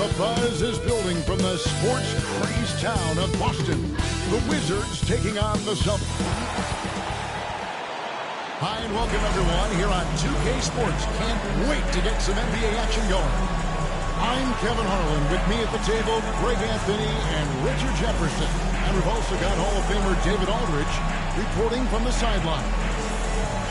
The buzz is building from the sports-crazed town of Boston. The Wizards taking on the Celtics. Hi, and welcome, everyone, here on 2K Sports. Can't wait to get some NBA action going. I'm Kevin Harlan. With me at the table, Greg Anthony and Richard Jefferson. And we've also got Hall of Famer David Aldridge reporting from the sideline.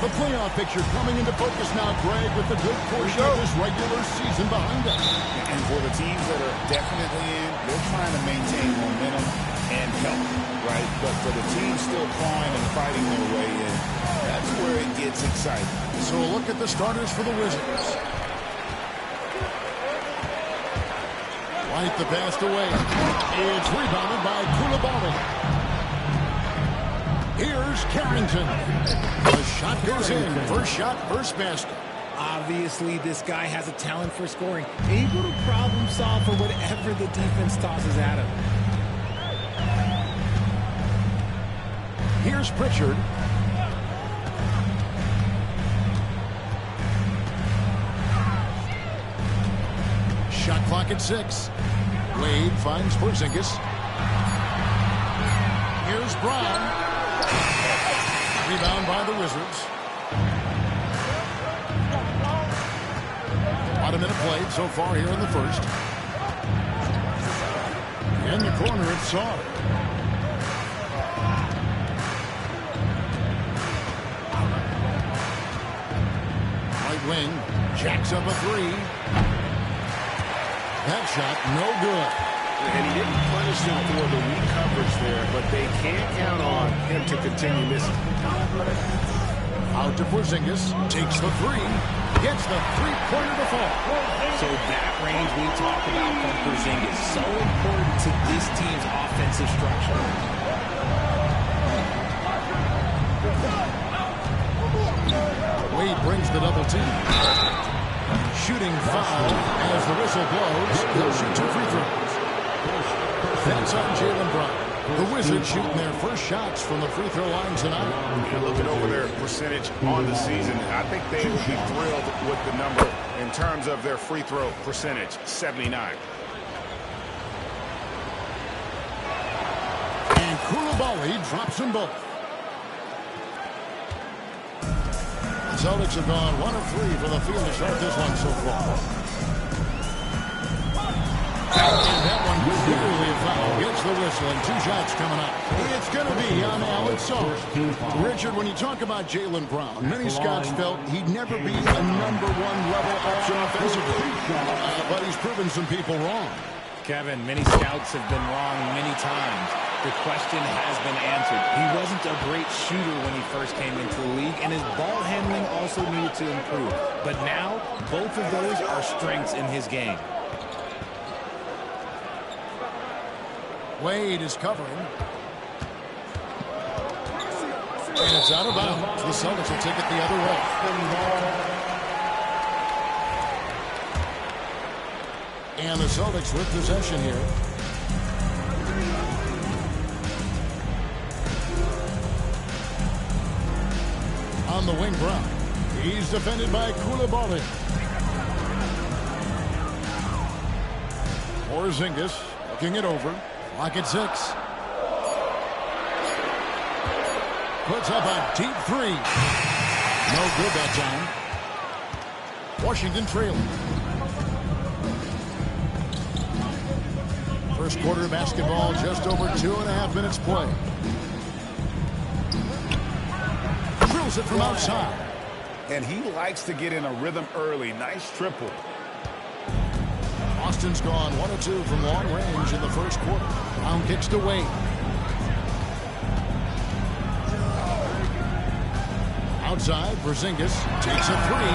The playoff picture coming into focus now, Greg, with a good portion of this regular season behind us. And for the teams that are definitely in, they're trying to maintain momentum and health, right? But for the teams still clawing and fighting their way in, that's where it gets exciting. So a look at the starters for the Wizards. White the pass away. It's rebounded by Koulibaly. Here's Carrington. The shot goes in. First shot, first basket. Obviously, this guy has a talent for scoring. Able to problem solve for whatever the defense tosses at him. Here's Pritchard. Shot clock at 6. Wade finds Porzingis. Here's Brown. Rebound by the Wizards. About a minute played so far here in the first. In the corner, it's Saar. Right wing, jacks up a 3. That shot, no good. And he didn't punish him for the weak coverage there, but they can't count on him to continue missing. Out to Porzingis, takes the 3, gets the three-pointer to fall. So that range we talked about from Porzingis, so important to this team's offensive structure. Wade brings the double team. Shooting foul as the whistle blows. He'll shoot 2 free throws. That's on Jaylen Brown. The Wizards shooting their first shots from the free throw line tonight. And looking over their percentage on the season, I think they will be thrilled with the number in terms of their free throw percentage, 79. And Koulibaly drops them both. The Celtics have gone 1 of 3 from the field to start this one so far. And that one was clearly a foul. Gets the whistle and 2 shots coming up. It's going to be on Alex Saar. Richard, when you talk about Jaylen Brown, many scouts felt he'd never be a #1 level option offensively. But he's proven some people wrong. Kevin, many scouts have been wrong many times. The question has been answered. He wasn't a great shooter when he first came into the league, and his ball handling also needed to improve. But now, both of those are strengths in his game. Wade is covering. And it's out of bounds. The Celtics will take it the other way. And the Celtics with possession here. On the wing, Brown. He's defended by Koulibaly. Porzingis looking it over. Lock at 6. Puts up a deep 3. No good that time. Washington trailing. First quarter basketball, just over 2.5 minutes play. Drills it from outside. And he likes to get in a rhythm early. Nice triple. Austin's gone 1 of 2 from long range in the first quarter. Brown kicks to Wade. Outside, Porzingis takes a 3.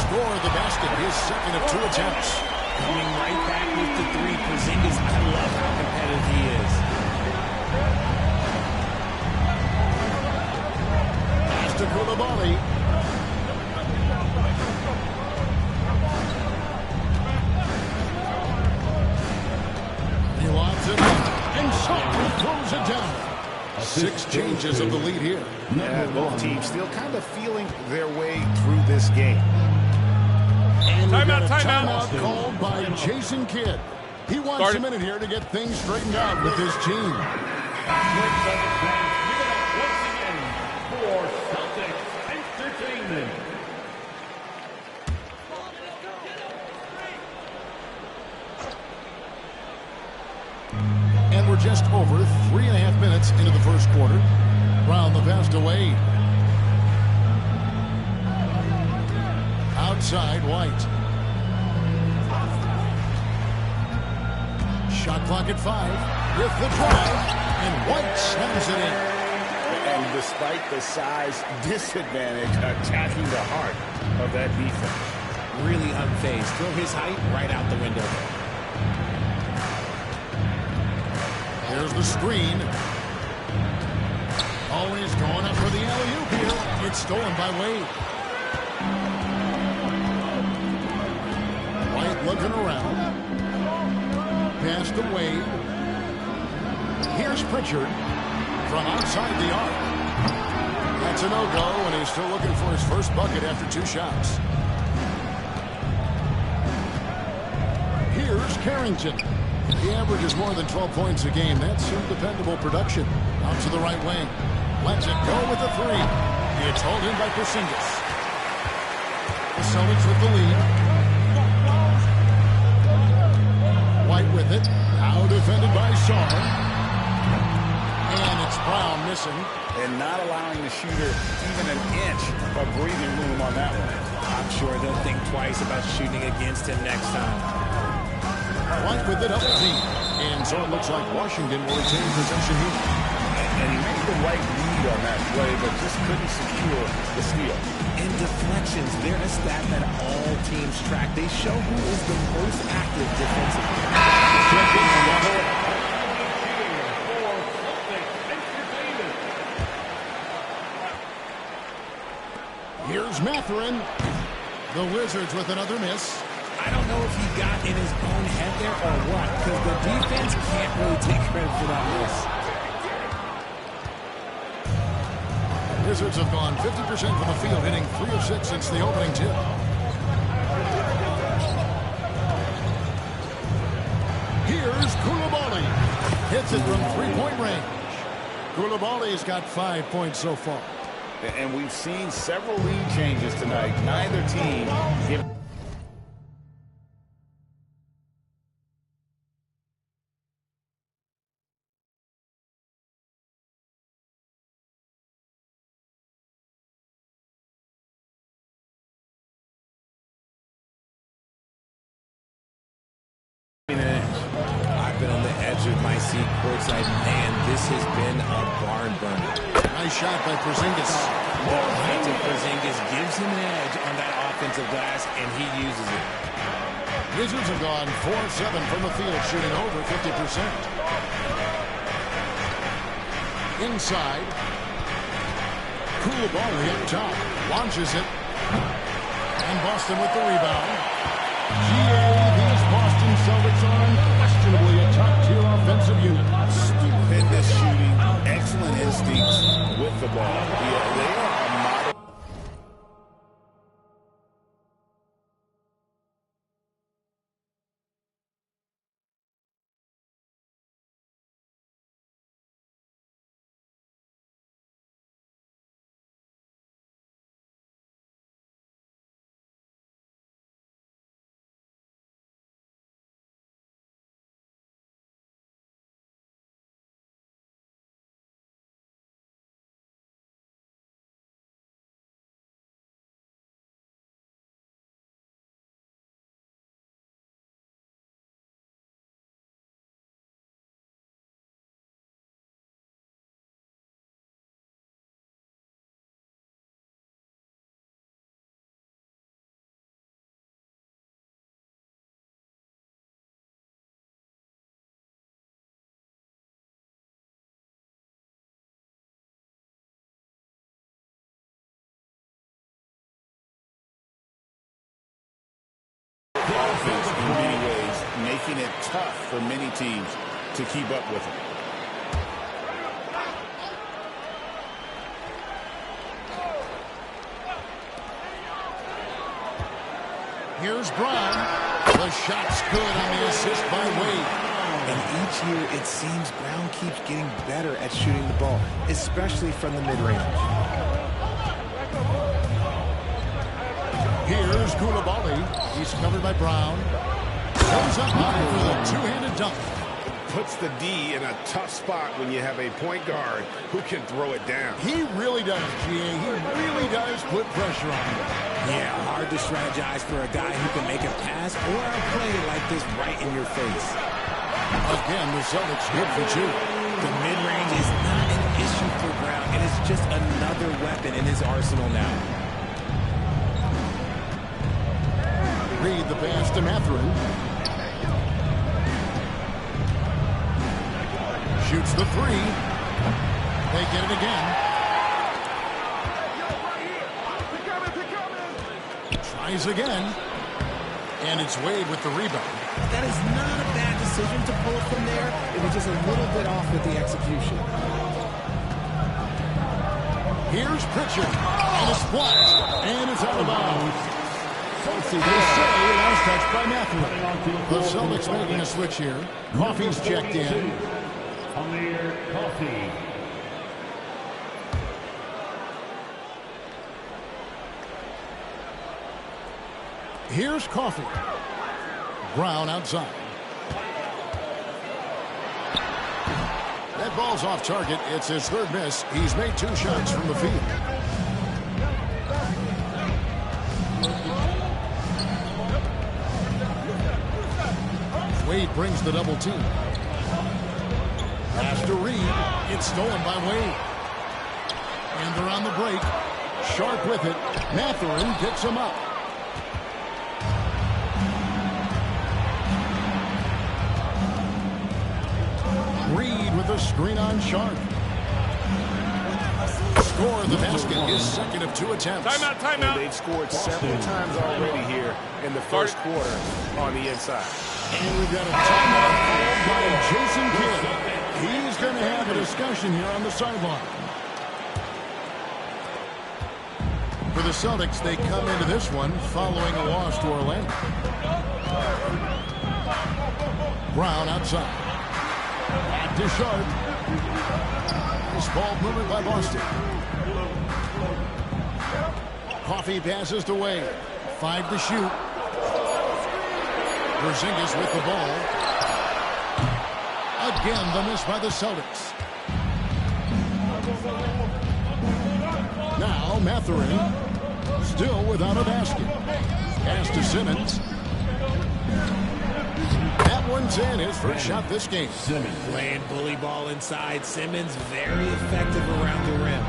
Score the basket. His second of 2 attempts. Coming right back with the 3. Porzingis, I love how competitive he is. Pass to Koulibaly. He lobs it up, and Celtics throws it down. 6 changes of the lead here. Yeah, both teams still kind of feeling their way through this game. And we got a timeout called by Jason Kidd. He wants a minute here to get things straightened out with his team. For Celtics Entertainment. And we're just over 3.5 minutes into the first quarter. Brown the pass to Wade. Outside, White. Shot clock at 5 with the drive, and White slams it in. And despite the size disadvantage, attacking the heart of that defense. Really unfazed. Throw his height right out the window. Here's the screen. Always going up for the alley-oop here. It's stolen by Wade. White looking around. Pass to Wade. Here's Pritchard from outside the arc. That's a no-go, and he's still looking for his first bucket after 2 shots. Here's Carrington. He averages more than 12 points a game. That's some dependable production. Out to the right wing. Lets it go with the 3. It's hauled in by Porzingis. The Celtics with the lead. White with it. Now defended by Sarr. And it's Brown missing. And not allowing the shooter even an inch of breathing room on that one. I'm sure they'll think twice about shooting against him next time. White with the double team. And so it looks like Washington will retain possession here. And he made the right read on that play, but just couldn't secure the steal. In deflections, they're a stat that all teams track. They show who is the most active defensively. Here's Mathurin. The Wizards with another miss. I don't know if he got in his own head there or what, because the defense can't really take credit for that miss. Wizards have gone 50% from the field, hitting 3 of 6 since the opening tip. Here's Koulibaly. Hits it from 3-point range. Koulibaly's got 5 points so far. And we've seen several lead changes tonight. Neither team give. I've been on the edge of my seat courtside, and this has been a barn burner. Nice shot by Porzingis. The height of Porzingis gives him an edge on that offensive glass, and he uses it. Wizards have gone 4-7 from the field, shooting over 50%. Inside. Koulibaly up top. Launches it. And Boston with the rebound. These Boston Celtics are unquestionably a top-tier offensive unit. Stupendous shooting, excellent instincts with the ball. Yeah, they are a model. Offense in many ways, making it tough for many teams to keep up with it. Here's Brown. The shot's good on the assist by Wade. And each year, it seems Brown keeps getting better at shooting the ball, especially from the mid-range. Here's Koulibaly. He's covered by Brown. Goes up high for the two-handed dunk. Puts the D in a tough spot when you have a point guard who can throw it down. He really does, GA. He really does put pressure on him. Yeah, hard to strategize for a guy who can make a pass or a play like this right in your face. Again, the Celtics good for two. The mid-range is not an issue for Brown. It is just another weapon in his arsenal now. Reed the pass to Mathurin. Shoots the three. They get it again. Tries again. And it's Wade with the rebound. That is not a bad decision to pull it from there. It was just a little bit off with the execution. Here's Pritchard. And it's blocked. And it's out of bounds. They say last touch by Mathurin. The Celtics making a switch here. Coffey's checked in. Amir Coffey. Here's Coffey. Brown outside. That ball's off target. It's his third miss. He's made 2 shots from the field. Wade brings the double team. Pass to Reed. It's stolen by Wade. And they're on the break. Sharp with it. Mathurin picks him up. Reed with a screen on Sharp. Score the basket, his second of 2 attempts. Timeout. They've scored several times already here in the first quarter on the inside. And we've got a timeout called by Jason Kidd. He's going to have a discussion here on the sideline. For the Celtics, they come into this one following a loss to Orlando. Brown outside. Back to Sharp. This ball movement by Boston. Coffey passes to Wade. 5 to shoot. Porzingis with the ball. Again, the miss by the Celtics. Now, Mathurin, still without a basket. Pass to Simmons. That one's in, his first shot this game. Playing bully ball inside. Simmons very effective around the rim.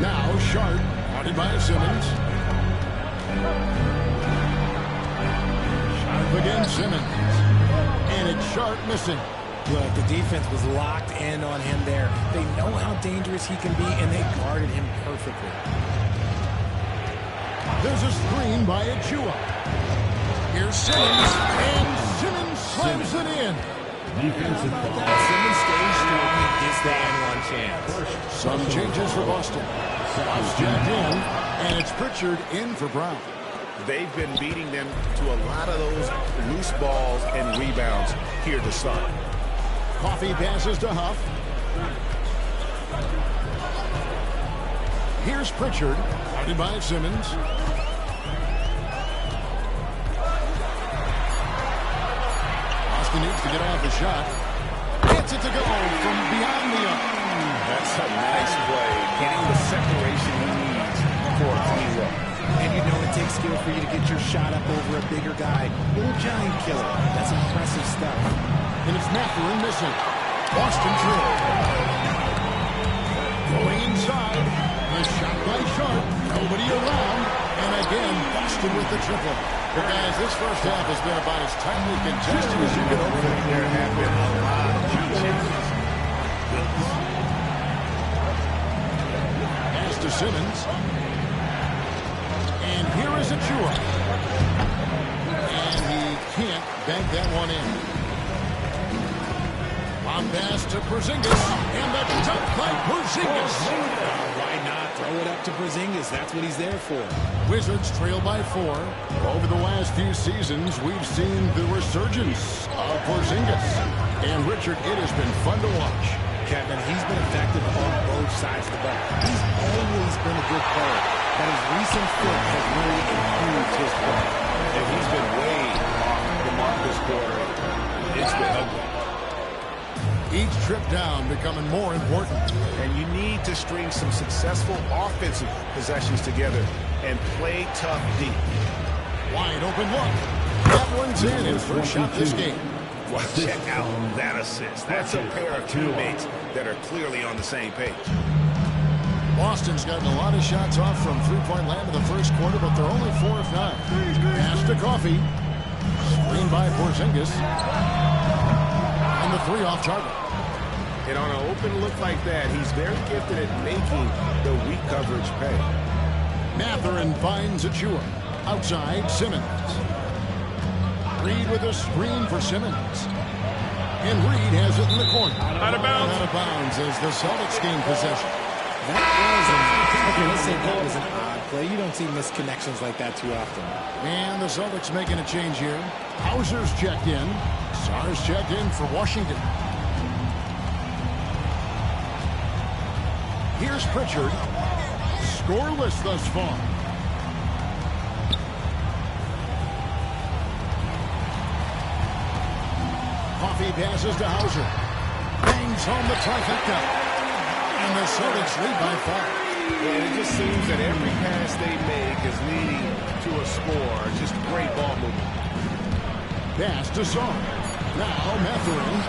Now, Sharp, guarded by Simmons. Sharp against Simmons. And it's Sharp missing. Look, the defense was locked in on him there. They know how dangerous he can be, and they guarded him perfectly. There's a screen by Achua. Here's Simmons, and Simmons slams it in. Defensive foul. Simmons stays strong and gives the N1 chance. Some changes for Boston. Bob's jacked in, and it's Pritchard in for Brown. They've been beating them to a lot of those loose balls and rebounds here to start. Coffey passes to Huff. Here's Pritchard, guarded by Simmons. Boston needs to get off the shot. Gets it to go from beyond the arc. That's a nice play, getting the separation he needs for a clean look. And you know it takes skill for you to get your shot up over a bigger guy. Little giant killer. That's impressive stuff. And it's Mathurin missing. Boston through. Going inside. The shot by Sharp. Nobody around. And again, Boston with the triple. But guys, this first half has been about as tightly contested as you can hope for. There have been a lot of chances. Pass to Simmons. And here is Achua. And he can't bank that one in. On pass to Porzingis. And the dunk by Porzingis. Why not? Throw it up to Porzingis. That's what he's there for. Wizards trail by 4. Over the last few seasons, we've seen the resurgence of Porzingis. And Richard, it has been fun to watch. Kevin, he's been effective on both sides of the ball. He's always been a good player, but his recent fit has really improved his play. And he's been way off the mark this quarter. It's been ugly. Each trip down becoming more important. And you need to string some successful offensive possessions together and play tough deep. Wide open look. That one's in his first shot this game. Well, check out that assist. That's a pair of teammates that are clearly on the same page. Boston's gotten a lot of shots off from three-point land in the first quarter, but they're only 4 of 9. Pass to Coffee. Screen by Porzingis. And the 3 off target. And on an open look like that, he's very gifted at making the weak coverage pay. Mathurin finds Achua. Outside, Simmons. Reed with a screen for Simmons. And Reed has it in the corner. Out of bounds. Out of bounds as the Celtics gain possession. Let's say that was an odd play. You don't see misconnections like that too often. And the Celtics making a change here. Hauser's checked in. Sar's checked in for Washington. Here's Pritchard. Scoreless thus far. Coffee passes to Hauser. Bangs home the trifecta. And the Celtics lead by 5. And it just seems that every pass they make is leading to a score. Just great ball movement. Pass to Sar. Now Mathurin.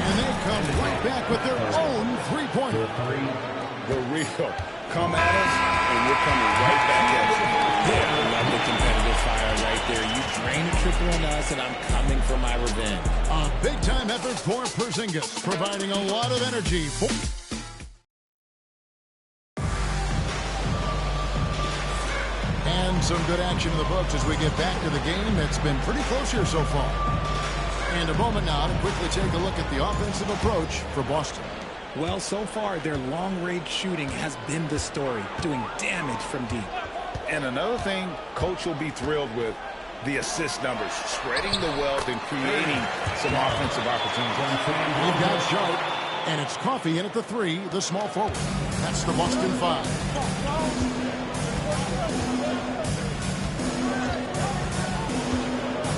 And they come right back with their own three-pointer. The real come at us, and we're coming right back at you. Yeah, I love the competitive fire right there. You drain a triple on us, and I'm coming for my revenge. A big-time effort for Porzingis, providing a lot of energy for... And some good action in the books as we get back to the game. It's been pretty close here so far. And a moment now to quickly take a look at the offensive approach for Boston. Well, so far, their long-range shooting has been the story, doing damage from deep. And another thing Coach will be thrilled with, the assist numbers, spreading the wealth and creating some offensive opportunities. We've got Sharp, and it's Coffee in at the 3, the small forward. That's the Boston 5.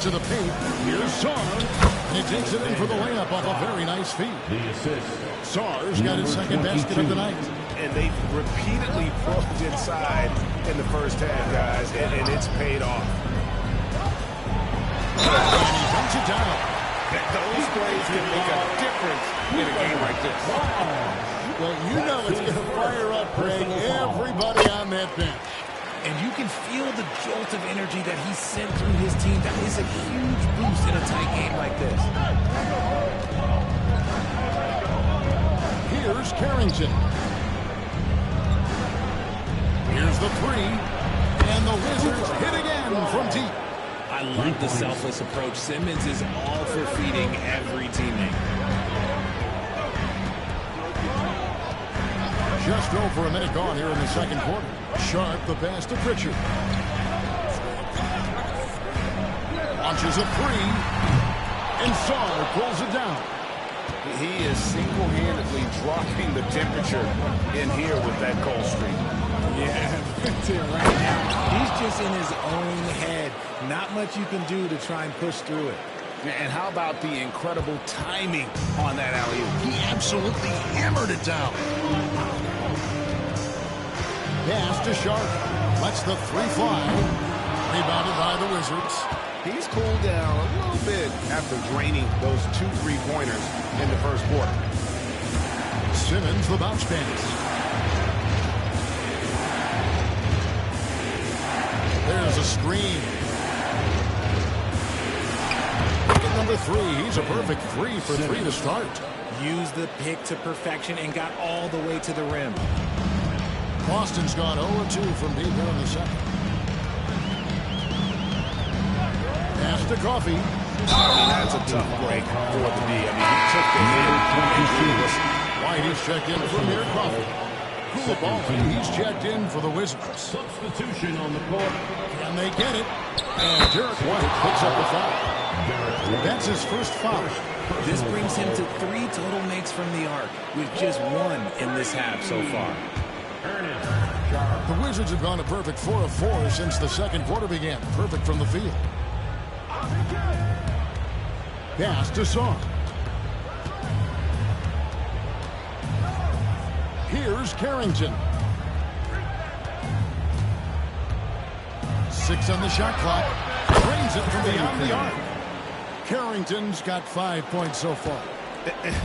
To the paint, here's Sar, and he takes it in for the layup off a very nice feed. The assist. Sar's got his second basket of the night. And they've repeatedly probed inside in the first half, guys, and it's paid off. And he dunks it down. Those plays can make a difference in a game like this. Well, you know it's going to fire up, Greg, everybody on that bench. And you can feel the jolt of energy that he sent through his team. That is a huge boost in a tight game like this. Here's Carrington. Here's the 3. And the Wizards hit again from deep. I love the selfless approach. Simmons is all for feeding every teammate. Just over a minute gone here in the second quarter. Sharp the pass to Pritchard. Launches a 3. And Sar pulls it down. He is single-handedly dropping the temperature in here with that cold streak. Yeah, right now, he's just in his own head. Not much you can do to try and push through it. And how about the incredible timing on that alley-oop? He absolutely hammered it down. Pass to Sharp. Lets the 3 fly. Rebounded by the Wizards. He's cooled down a little bit after draining those 2 3-pointers in the first quarter. Simmons the bounce pass. There's a screen. At number 3, he's a perfect 3 for 3 to start. Used the pick to perfection and got all the way to the rim. Boston's gone 0-2 from deep here in the second. Pass to Coffee. That's a tough break for the D. He took the hit. White is checked in from here, Coffee. Koulibaly, he's checked in for the Wizards. Substitution on the court. Can they get it? And Derek White picks up the foul. That's his first foul. This brings him to 3 total makes from the arc, with just 1 in this half so far. The Wizards have gone a perfect 4 of 4 since the second quarter began. Perfect from the field. Pass to Song. Here's Carrington. 6 on the shot clock. Drains it from beyond the arc. Carrington's got 5 points so far.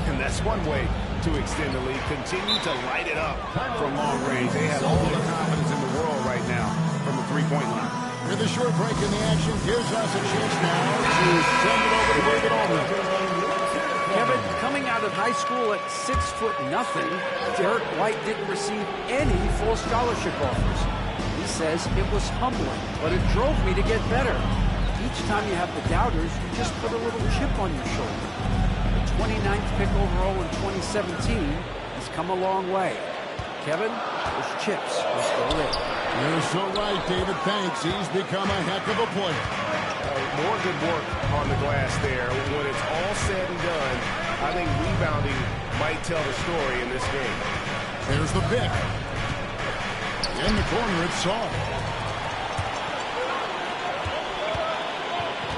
And that's one way to extend the lead. Continue to light it up from long range. They have all the confidence in the world right now from the three-point line. With a short break in the action, gives us a chance now to send it over to David Aldridge. Kevin, coming out of high school at 6'0", Derek White didn't receive any full scholarship offers. He says it was humbling, but it drove me to get better. Each time you have the doubters, you just put a little chip on your shoulder. The 29th pick overall in 2017 has come a long way. Kevin, those chips are still there. You're so right, David. Thanks. He's become a heck of a player. More good work on the glass there. When it's all said and done, I think rebounding might tell the story in this game. There's the pick. In the corner, it's Saul.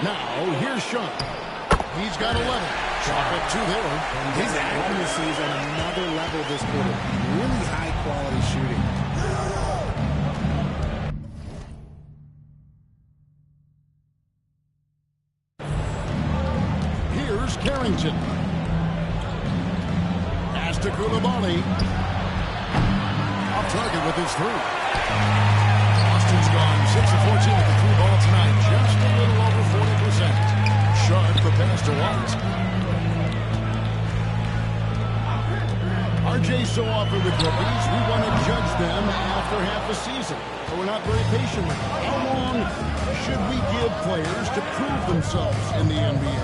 Now, here's Sean. He's got 11. Shot at 2 there. His accuracy is on another level this quarter. Really high-quality shooting. Here's Carrington. Pass to Koulibaly. Off target with his 3. Austin's gone 6 of 14 with the 3 ball tonight. Just a little over 40%. Sharp the pass to White. RJ's so often with rookies, we want to judge them after half a season. But we're not very patient with them. How long should we give players to prove themselves in the NBA?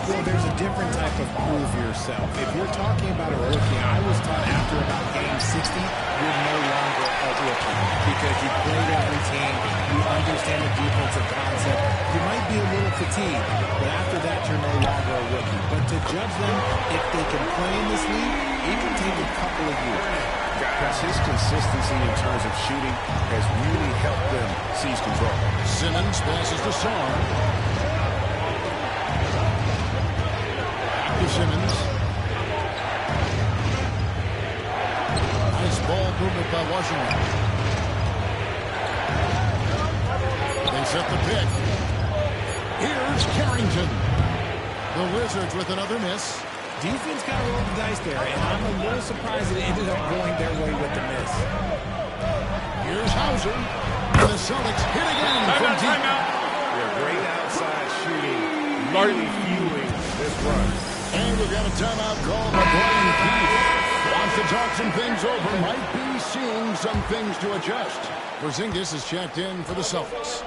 Well, there's a different type of prove yourself. If you're talking about a rookie, I was taught after about game 60, you're no longer a rookie because you played every team, you understand the defensive concept. You might be a little fatigued, but after that, you're no longer a rookie. But to judge them, if they can play in this league, it can take a couple of years. Guys, his consistency in terms of shooting has really helped them seize control. Simmons passes to Song. Simmons. Nice ball movement by Washington. They set the pick. Here's Carrington. The Wizards with another miss. Defense got to roll the dice there, and I'm a little surprised it ended up going their way with the miss. Here's Hauser. And the Celtics hit again from deep. Yeah, great outside shooting. Really fueling this run. And we've got a timeout called by Brian Keith. Wants to talk some things over. Might be seeing some things to adjust. Porzingis is checked in for the Celtics.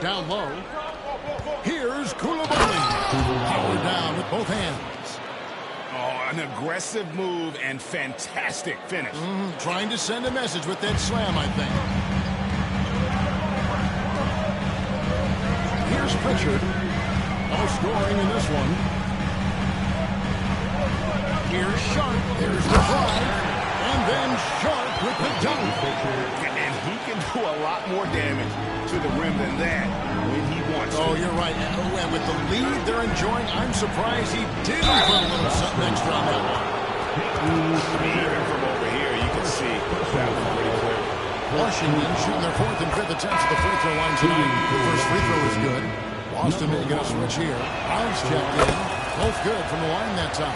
Down low. Here's Koulibaly. Powered down with both hands. Oh, an aggressive move and fantastic finish. Trying to send a message with that slam, I think. Here's Pritchard. No scoring in this one. Here's Sharp. There's the drive. And then Sharp with the dunk. And he can do a lot more damage to the rim than that when he wants to. Oh, you're right. And with the lead they're enjoying, I'm surprised he didn't put a little something extra on that one. Even from over here, you can see that was pretty clear. Washington shooting their 4th and 5th attempts at the free throw line tonight. The first free throw is good. Boston may get a switch here. Brown's checked in. Both good from the line that time.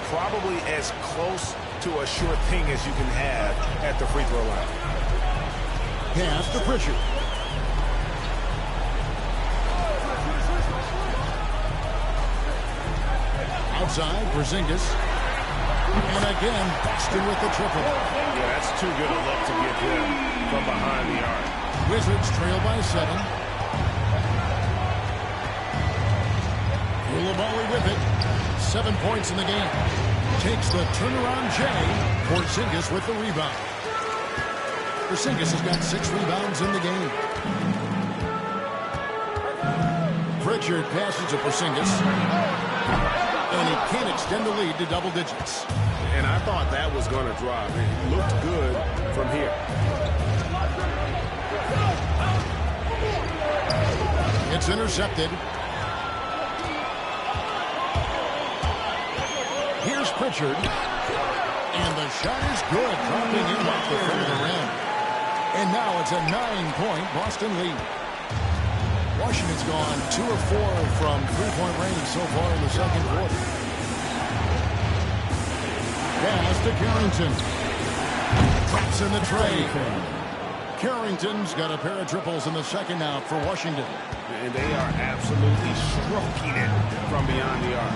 Probably as close to a sure thing as you can have at the free throw line. Pass to Pritchard. Outside, Porzingis. And again, Boston with the triple. Yeah, that's too good a look to get them from behind the arc. Wizards trail by 7. Koulibaly with it. 7 points in the game. Takes the turnaround J. Porzingis with the rebound. Porzingis has got 6 rebounds in the game. Pritchard passes to Porzingis. And he can't extend the lead to double digits. And I thought that was going to drop. It looked good from here. It's intercepted. Here's Pritchard. And the shot is good, dropping in off the front of the rim. And now it's a 9-point Boston lead. Washington's gone 2 of 4 from three-point range so far in the second quarter. Pass to Carrington. Drops in the tray. Carrington's got a pair of triples in the second now for Washington. And they are absolutely stroking it from beyond the arc.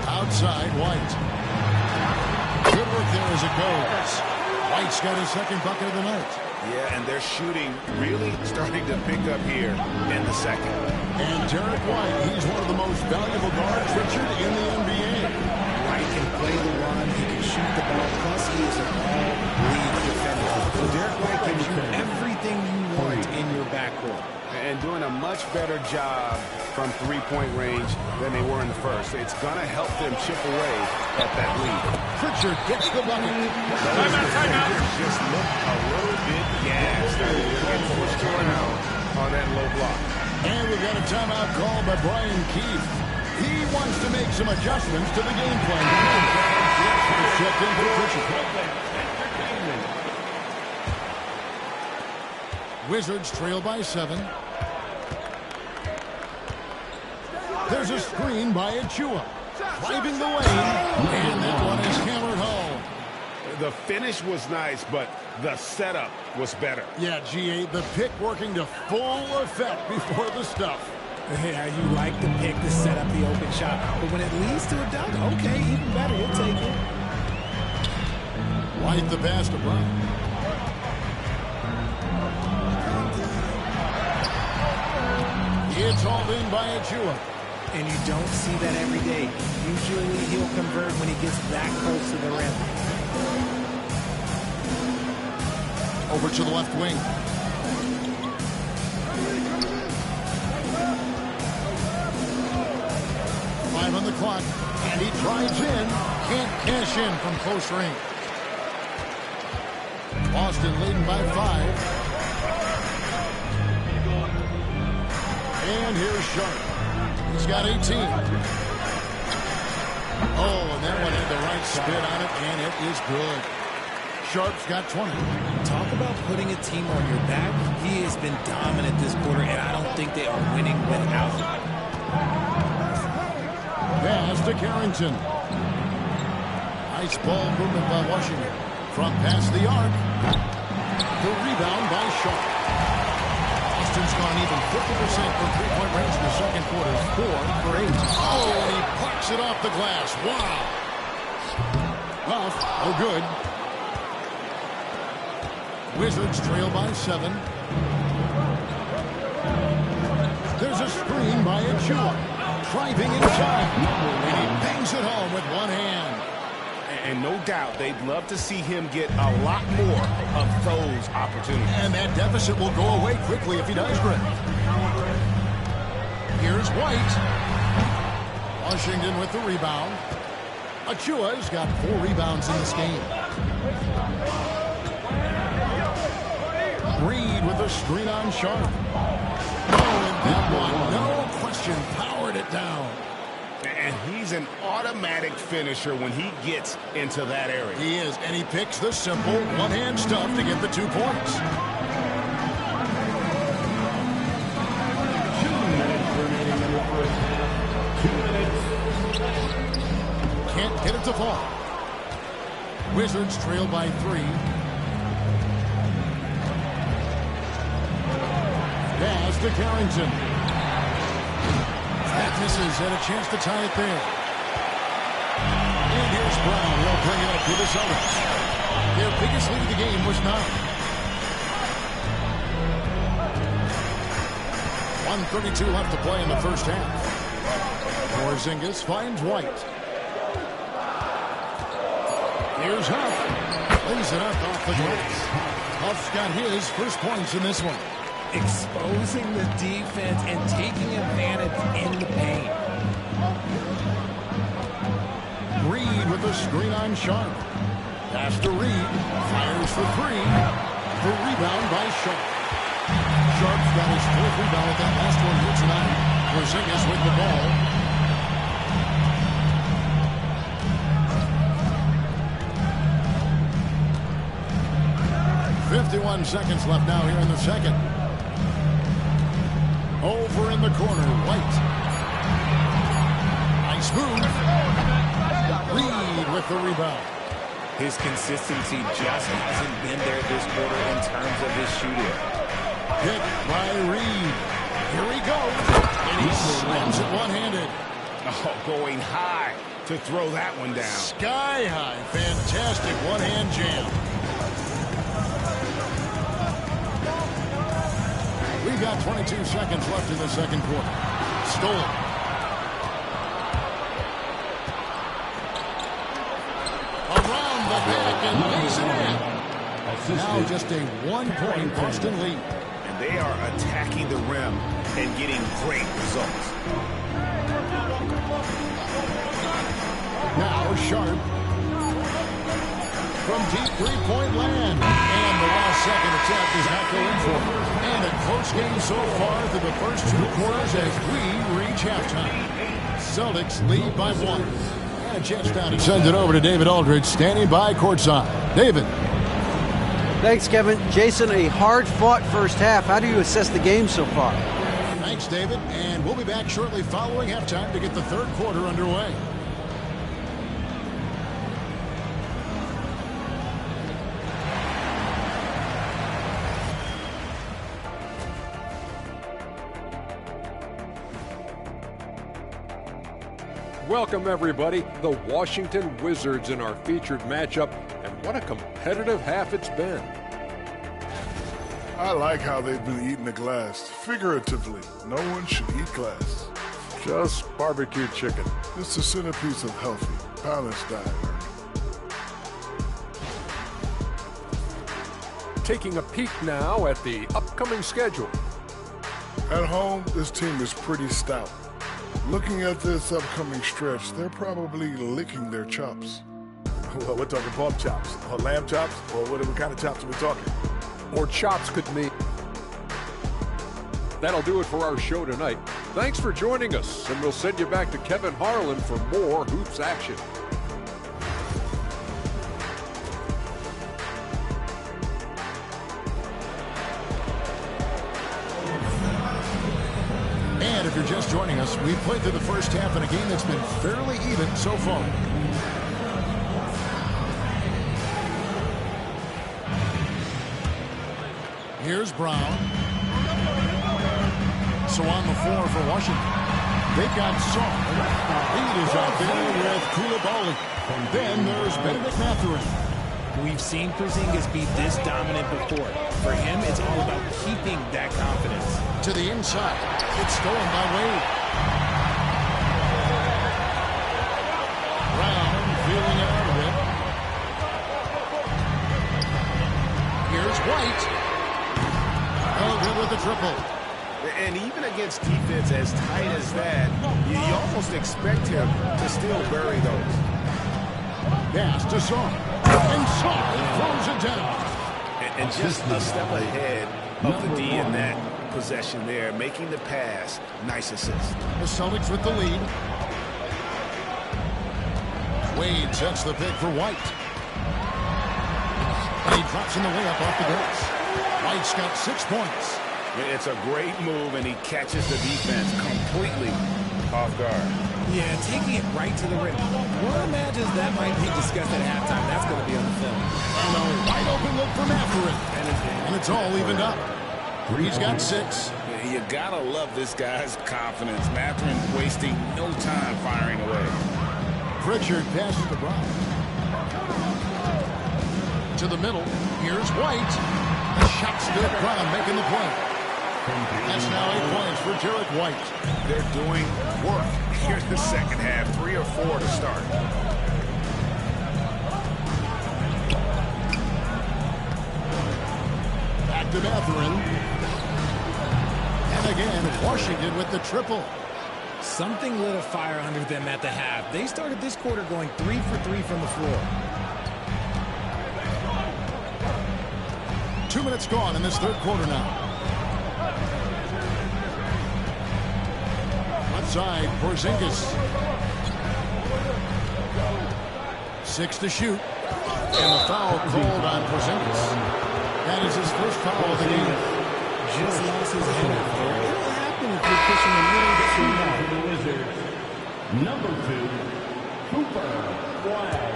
Outside, White. Good work there as it goes. White's got his second bucket of the night. Yeah, and their shooting really starting to pick up here in the second. And Derek White, he's one of the most valuable guards, Richard, in the NBA. White can play the run, he can shoot the ball, plus he is an all-league defender. So Derek White gives you everything you want in your backcourt. And doing a much better job from three-point range than they were in the first. It's going to help them chip away at that lead. Pritchard gets the bucket. Timeout. Just look a little bit gassed. They're getting pushed around on that low block. And we've got a timeout called by Brian Keefe. He wants to make some adjustments to the game plan. Checked in for Pritchard. Wizards trail by 7. There's a screen by Achua. Driving the lane. And that one is hammered home. The finish was nice, but the setup was better. Yeah, G8, the pick working to full effect before the stuff. Yeah, you like the pick to set up the open shot, but when it leads to a dunk, okay, even better, you'll take it. White the pass to Brown. It's hauled in by Achua. And you don't see that every day. Usually he'll convert when he gets that close to the rim. Over to the left wing. Five on the clock. And he drives in. Can't cash in from close range. Boston leading by 5. And here's Sharp. He's got 18. Oh, and that one had the right spin on it, and it is good. Sharp's got 20. Talk about putting a team on your back. He has been dominant this quarter, and I don't think they are winning without him. Pass to Carrington. Nice ball movement by Washington. From past the arc. The rebound by Sharp. Boston's gone even 50% from three-point range in the second quarter. 4 for 8. Oh, and he parks it off the glass. Wow. Well, no good. Wizards trail by 7. There's a screen by Achua. Driving inside. And he bangs it home with one hand. And no doubt they'd love to see him get a lot more of those opportunities. And that deficit will go away quickly if he does, Greg. Here's White. Washington with the rebound. Achua's got 4 rebounds in this game. Reed with a screen on Sharp. Oh, and that one, no question, powered it down. And he's an automatic finisher when he gets into that area. He is, and he picks the simple one-hand stuff to get the 2 points. 2 minutes remaining in the first half. 2 minutes. Can't get it to fall. Wizards trail by 3. Pass to Carrington. That misses, and a chance to tie it there. And here's Brown. He'll bring it up to the Celtics. Their biggest lead of the game was 9. 1:32 left to play in the first half. Porzingis finds White. Here's Huff. Lays it up off the glass. Huff's got his first points in this one. Exposing the defense and taking advantage in the paint. Reed with the screen on Sharp. Pass to Reed. Fires for three. The rebound by Sharp. Sharp's got his fourth rebound at that last one here tonight. Porzingis with the ball. 51 seconds left now here in the second. Over in the corner, White. Nice move. Reed with the rebound. His consistency just hasn't been there this quarter in terms of his shooting. Picked by Reed. Here he goes. And he slams it one-handed. Oh, going high to throw that one down. Sky high. Fantastic one-hand jam. We've got 22 seconds left in the second quarter. Stolen. Around the back and lays it in. Now just a one-point Boston lead. And they are attacking the rim and getting great results. Now Sharp. From deep three-point land. And the last second attempt does not go in for it. And a close game so far through the first two quarters as we reach halftime. Celtics lead by one. And a chance now to send it over to David Aldridge, standing by courtside. David. Thanks, Kevin. Jason, a hard-fought first half. How do you assess the game so far? Thanks, David. And we'll be back shortly following halftime to get the third quarter underway. Welcome, everybody. The Washington Wizards in our featured matchup, and what a competitive half it's been. I like how they've been eating the glass. Figuratively, no one should eat glass. Just barbecued chicken. It's the centerpiece of healthy, balanced diet. Taking a peek now at the upcoming schedule. At home, this team is pretty stout. Looking at this upcoming stretch, they're probably licking their chops. Well, we're talking pork chops, or lamb chops, or what kind of chops are we talking? Or chops could mean. That'll do it for our show tonight. Thanks for joining us, and we'll send you back to Kevin Harlan for more hoops action. And if you're just joining us, we've played through the first half in a game that's been fairly even so far. Here's Brown. So on the floor for Washington. They've got Song. Reed is out there with Koulibaly. And then there's Benedict Mathurin. We've seen Porzingis be this dominant before. For him, it's all about keeping that confidence. To the inside. It's stolen by Wade. Brown feeling it out of it. Here's White. Oh, good with the triple. And even against defense as tight as that, you almost expect him to still bury those. Pass to Song. And Song throws it down. And just a step ahead of the D in that possession there, making the pass. Nice assist. The Celtics with the lead. Wade sets the pick for White. And he drops in the layup off the glass. White's got 6 points. It's a great move, and he catches the defense completely off guard. Yeah, taking it right to the rim. One imagines that might be discussed at halftime. That's going to be on the film. And a wide open look for Mathurin. And it's all evened up. He's got 6. You gotta love this guy's confidence. Mathurin wasting no time firing away. Pritchard passes to Brown. To the middle. Here's White. Shot's good. Brown making the play. That's now 8 points for Derek White. They're doing work here in the second half. 3 or 4 to start. Back to Mathurin. And again, Washington with the triple. Something lit a fire under them at the half. They started this quarter going 3 for 3 from the floor. 2 minutes gone in this third quarter now. Left side, Porzingis. 6 to shoot. And the foul called on Porzingis. That is his first foul of the game. Just lost his head out there. What will happen if you're pushing a little bit too hard? The Wizards, number 2, Cooper Flag.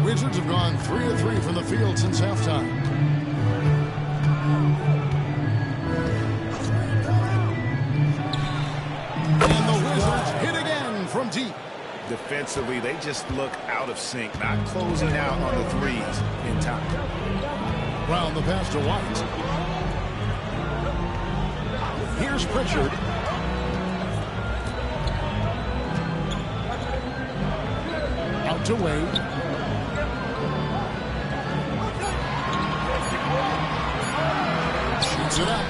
Wizards have gone 3 of 3 from the field since halftime. And the Wizards hit again from deep. Defensively, they just look out of sync, not closing out on the threes in time. Brown the pass to White. Here's Pritchard. Out to Wade. Shoots it up.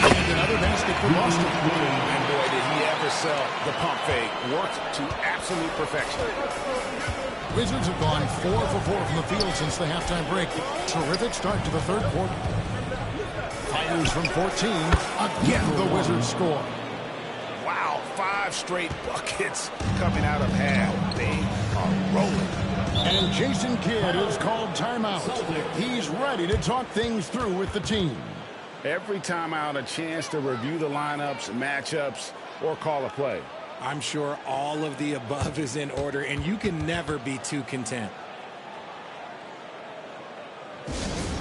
And another basket for Boston. And boy, did he ever sell the pump fake. Worked to absolute perfection. Wizards have gone 4 for 4 from the field since the halftime break. Terrific start to the third quarter. Fires from 14. Again, the Wizards score. Wow, 5 straight buckets coming out of half. They are rolling. And Jason Kidd is called timeout. He's ready to talk things through with the team. Every timeout, a chance to review the lineups, matchups, or call a play. I'm sure all of the above is in order, and you can never be too content.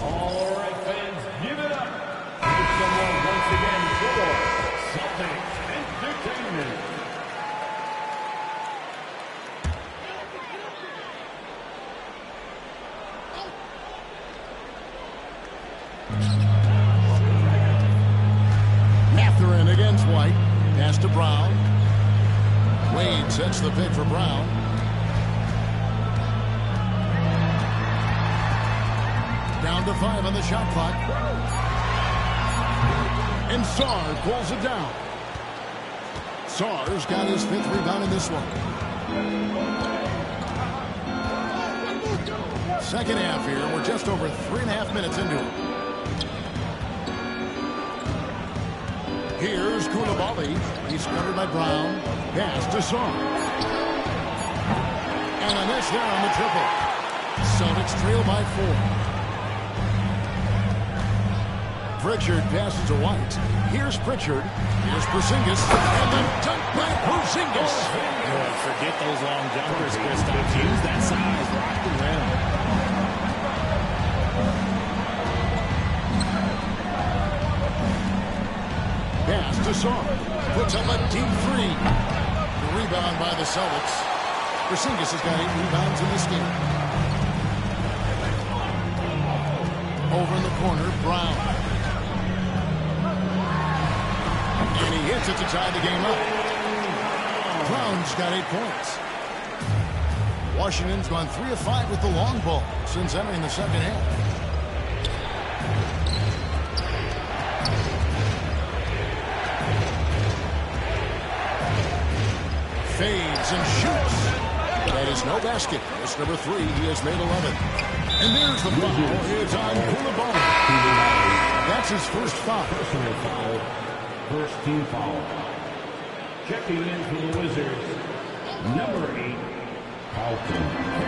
All right, fans, give it up. Give someone once again for Celtics Entertainment. Mathurin against White. Pass to Brown. Wade sets the pick for Brown. Down to 5 on the shot clock. And Sarr pulls it down. Sarr's got his 5th rebound in this one. Second half here. We're just over 3.5 minutes into it. Here's Koulibaly. He's covered by Brown. Pass to Sarr. And a miss there on the triple. Celtics trail by 4. Pritchard passes to White. Here's Pritchard. Here's Porzingis. And the dunk by Porzingis. Forget those long jumpers, Kristaps. Use that size. Rock the rim. Pass to Sarr. Puts up a deep 3. The rebound by the Celtics. Porzingis has got 8 rebounds in this game. Over in the corner, Brown. And he hits it to tie the game up. Brown's got 8 points. Washington's gone 3 of 5 with the long ball since entering the second half. Fades and shoots. That is no basket. It's number 3. He has made 11. And there's the foul. It's on Koulibaly. That's his first foul. Personal foul. First team foul. Checking in for the Wizards, number 8, Halton.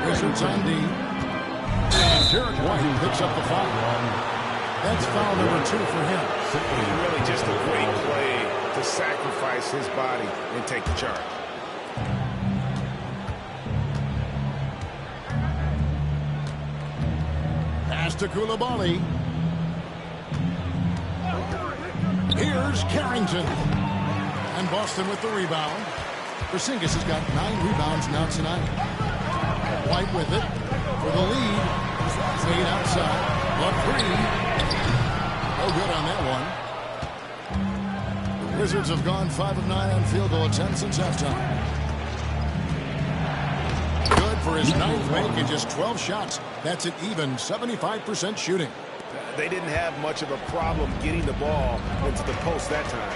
Wizards on D. And Derek White picks up the foul. That's foul number 2 for him. Really just a great play to sacrifice his body and take the charge. Pass to Koulibaly. Here's Carrington. And Boston with the rebound. Porzingis has got 9 rebounds now tonight. White with it for the lead. Fade outside. A 3. No good on that one. The Wizards have gone 5 of 9 on field goal attempts since halftime. Good for his 9th make in just 12 shots. That's an even 75% shooting. They didn't have much of a problem getting the ball into the post that time.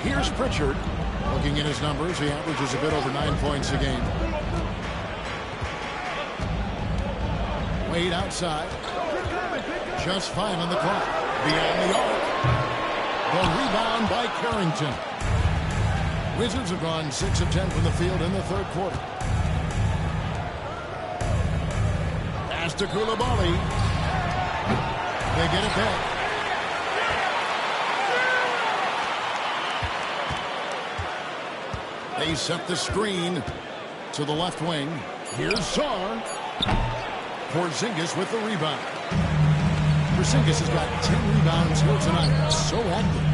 Here's Pritchard. Looking at his numbers, he averages a bit over 9 points a game. Wade outside. Just 5 on the clock. Beyond the arc. The rebound by Carrington. Wizards have gone 6 of 10 from the field in the third quarter. Pass to Koulibaly. They get it back. They set the screen to the left wing. Here's Sarr. Porzingis with the rebound. Porzingis has got 10 rebounds here tonight. So active.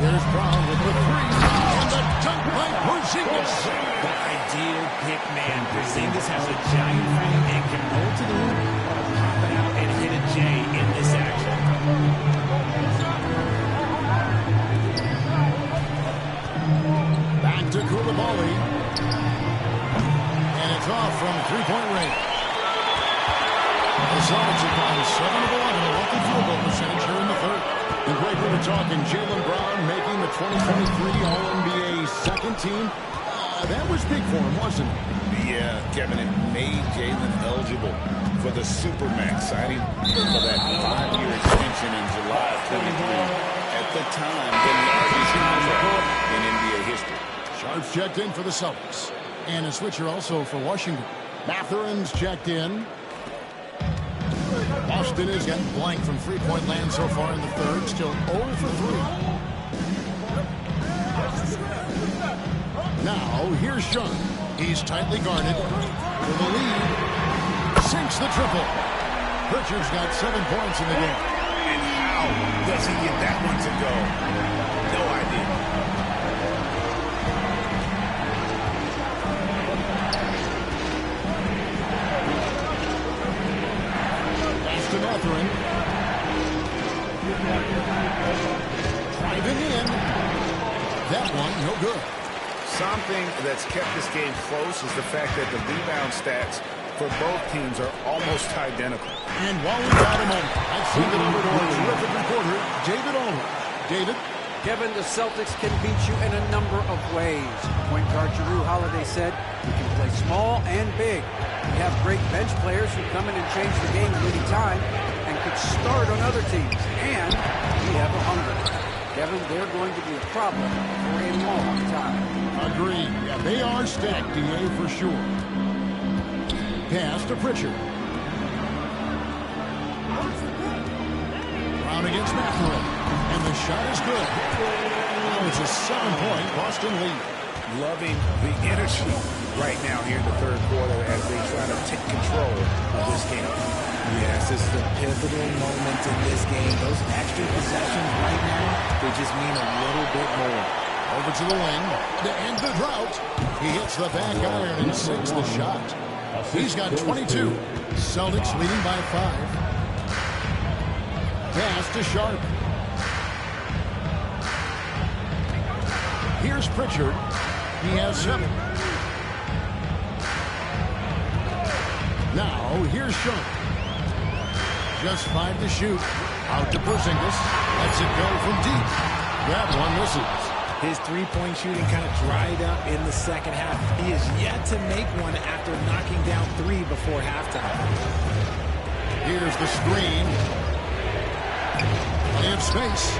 There's Brown with the 3. And the dunk by Porzingis. The ideal pick man. Porzingis has a giant frame and can roll to the hoop, pop it out, and hit a J in this action. Back to Koulibaly. And it's off from three-point range. The Celtics have gone 7 of 11 in lucky field goal percentage here in the third. And Greg, we were talking Jaylen Brown making the 2023 All-NBA second team. That was big for him, wasn't it? Yeah, Kevin, it made Jaylen eligible for the Supermax signing for that 5-year extension in July of 23. At the time, the largest contract in NBA history. Sharps checked in for the Celtics. And a switcher also for Washington. Mathurin's checked in. Boston is getting blank from three-point land so far in the third. Still 0 for 3. Now, here's Sean. He's tightly guarded. For the lead. Sinks the triple. Pritchard's got 7 points in the game. And how does he get that one to go? No idea. Pass to Mathurin. Driving in. That one, no good. Something that's kept this game close is the fact that the rebound stats for both teams are almost identical. And while we've got a moment, I've seen it over to our terrific reporter, David Allred. David? Kevin, the Celtics can beat you in a number of ways. Point guard Jrue Holiday said, we can play small and big. We have great bench players who come in and change the game at any time and could start on other teams. And we have a hunger. Kevin, they're going to be a problem for a long time. Agreed. Yeah, they are stacked, DA, for sure. Pass to Pritchard. Brown against Mathurin. And the shot is good. Now it's a 7-point Boston lead. Loving the energy right now here in the third quarter as they try to take control of this game. Yes, this is a pivotal moment in this game. Those extra possessions right now, they just mean a little bit more. Over to the wing to end the drought. He hits the back iron and sinks the shot. He's got 22. Celtics leading by 5. Pass to Sharp. Here's Pritchard. He has 7. Now, here's Sharp. Just 5 to shoot. Out to Porzingis. Lets it go from deep. That one misses. His three-point shooting kind of dried up in the second half. He is yet to make one after knocking down 3 before halftime. Here's the screen. Plenty of space.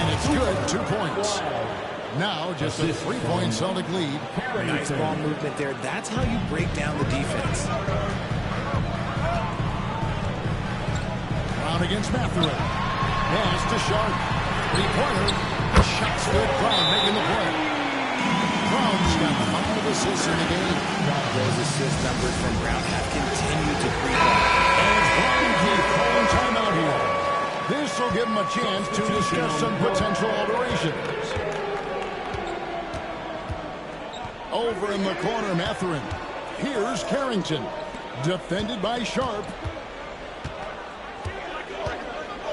And it's good. 2 points. Now just a 3-point Celtic lead. Nice ball movement there. That's how you break down the defense. Brown against Mathurin. Pass to Sharp. 3-pointer. Shots good. Brown making the play. Brown's got 5 assists in the game. Those assist numbers from Brown have continued to creep up. And Brown keeps calling timeout here. This will give him a chance to discuss some potential alterations. Over in the corner, Mathurin. Here's Carrington. Defended by Sharp.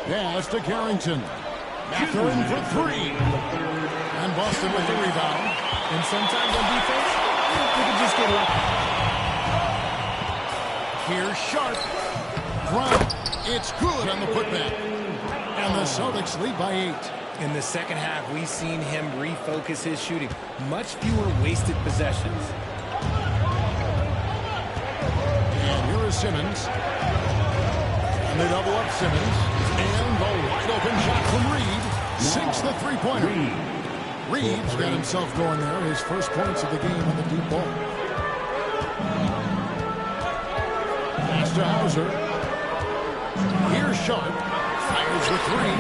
Pass to Carrington. Mathurin for three. And Boston with the rebound. And sometimes on defense, you can just get lucky. Here's Sharp. Brown. It's good on the putback. And the Celtics lead by 8. In the second half, we've seen him refocus his shooting. Much fewer wasted possessions. And here is Simmons. And they double up Simmons. And the wide open shot from Reed. Sinks the three-pointer. Reed's got himself going there. His first points of the game on the deep ball. Pass to Hauser. Here's Sharp. Fires the three.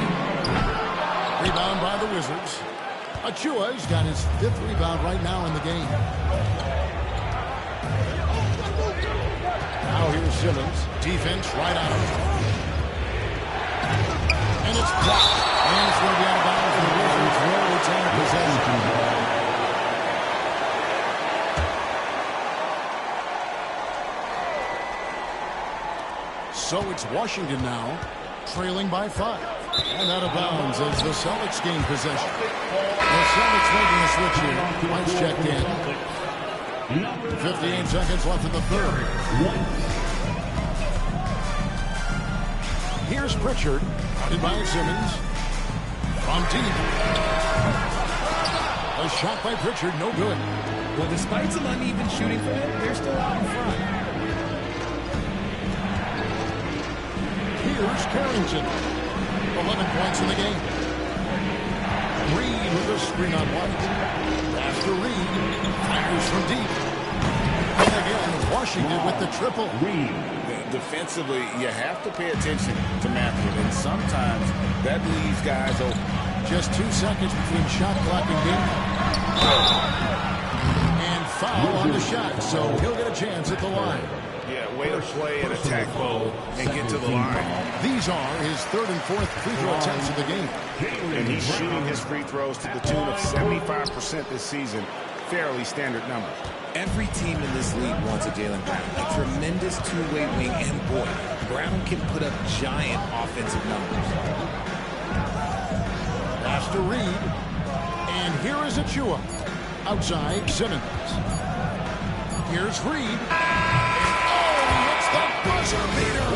Rebound by the Wizards. Achua's got his 5th rebound right now in the game. Now here's Simmons. Defense right on him. And it's blocked. And it's going to be out of bounds for the Wizards. Will retain possession. So it's Washington now, trailing by 5. And out of bounds as the Celtics gain possession. The Celtics making a switch here. White's checked in. 58 seconds left in the third. Here's Pritchard. Guarded by Simmons. From deep. A shot by Pritchard, no good. Well, despite some uneven shooting for them, they're still out in front. Here's Carrington. 11 points in the game. Reed with a screen on White. Pass to Reed. Fires from deep. And again, Washington with the triple. Defensively, you have to pay attention to Matthew, and sometimes that leaves guys open. Just 2 seconds between shot clock and game. And foul on the shot, so he'll get a chance at the line. Yeah, way to play and attack Bo and get to the line. These are his 3rd and 4th free throw attempts of the game. And he's shooting his free throws to the tune of 75% this season. Fairly standard number. Every team in this league wants a Jaylen Brown, a tremendous two-way wing, and boy, Brown can put up giant offensive numbers. Pass to Reed. And here is Achua. Outside, Simmons. Here's Reed. It's the buzzer beater.